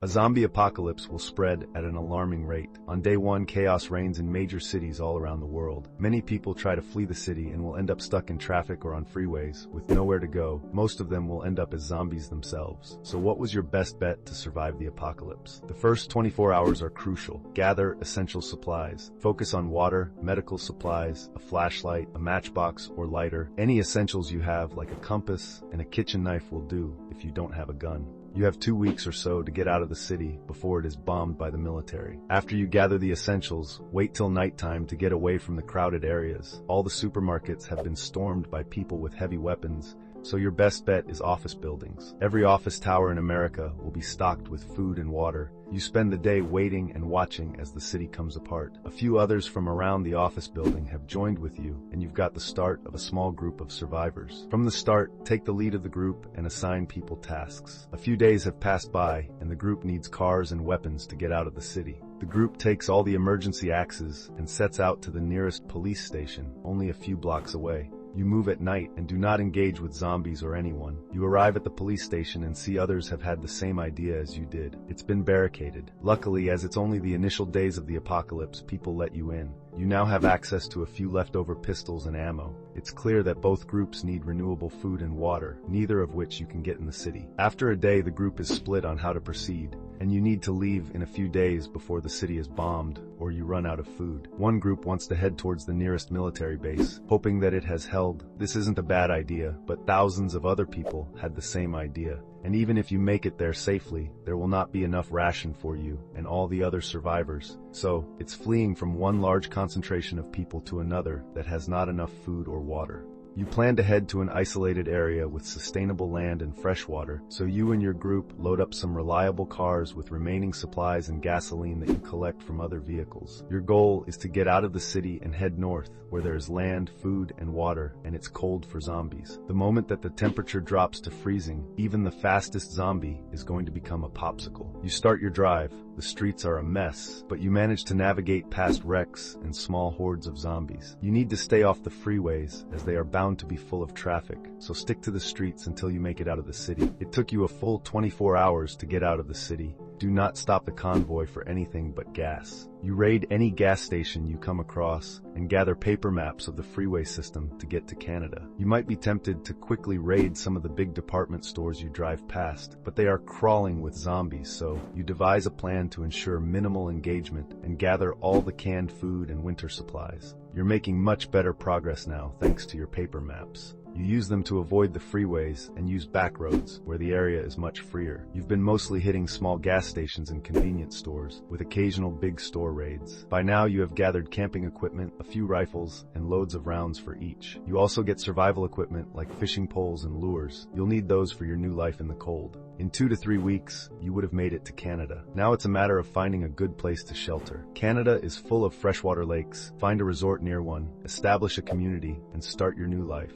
A zombie apocalypse will spread at an alarming rate. On day one, chaos reigns in major cities all around the world. Many people try to flee the city and will end up stuck in traffic or on freeways, with nowhere to go. Most of them will end up as zombies themselves. So what was your best bet to survive the apocalypse? The first 24 hours are crucial. Gather essential supplies. Focus on water, medical supplies, a flashlight, a matchbox, or lighter. Any essentials you have, like a compass and a kitchen knife, will do if you don't have a gun. You have 2 weeks or so to get out of the city before it is bombed by the military. After you gather the essentials, wait till nighttime to get away from the crowded areas. All the supermarkets have been stormed by people with heavy weapons, so your best bet is office buildings. Every office tower in America will be stocked with food and water. You spend the day waiting and watching as the city comes apart. A few others from around the office building have joined with you, and you've got the start of a small group of survivors. From the start, take the lead of the group and assign people tasks. A few days have passed by, and the group needs cars and weapons to get out of the city. The group takes all the emergency axes and sets out to the nearest police station, only a few blocks away. You move at night and do not engage with zombies or anyone. You arrive at the police station and see others have had the same idea as you did. It's been barricaded. Luckily, as it's only the initial days of the apocalypse, people let you in. You now have access to a few leftover pistols and ammo. It's clear that both groups need renewable food and water, neither of which you can get in the city. After a day, the group is split on how to proceed, and you need to leave in a few days before the city is bombed or you run out of food. One group wants to head towards the nearest military base, hoping that it has held. This isn't a bad idea, but thousands of other people had the same idea. And even if you make it there safely, there will not be enough ration for you and all the other survivors. So, it's fleeing from one large concentration of people to another that has not enough food or water. You plan to head to an isolated area with sustainable land and fresh water, so you and your group load up some reliable cars with remaining supplies and gasoline that you collect from other vehicles. Your goal is to get out of the city and head north, where there is land, food, and water, and it's cold for zombies. The moment that the temperature drops to freezing, even the fastest zombie is going to become a popsicle. You start your drive. The streets are a mess, but you manage to navigate past wrecks and small hordes of zombies. You need to stay off the freeways, as they are bound to be full of traffic, so stick to the streets until you make it out of the city. It took you a full 24 hours to get out of the city. Do not stop the convoy for anything but gas. You raid any gas station you come across and gather paper maps of the freeway system to get to Canada. You might be tempted to quickly raid some of the big department stores you drive past, but they are crawling with zombies, so you devise a plan to ensure minimal engagement and gather all the canned food and winter supplies. You're making much better progress now thanks to your paper maps. You use them to avoid the freeways and use back roads, where the area is much freer. You've been mostly hitting small gas stations and convenience stores, with occasional big store raids. By now you have gathered camping equipment, a few rifles, and loads of rounds for each. You also get survival equipment like fishing poles and lures. You'll need those for your new life in the cold. In 2 to 3 weeks, you would have made it to Canada. Now it's a matter of finding a good place to shelter. Canada is full of freshwater lakes. Find a resort near one, establish a community, and start your new life.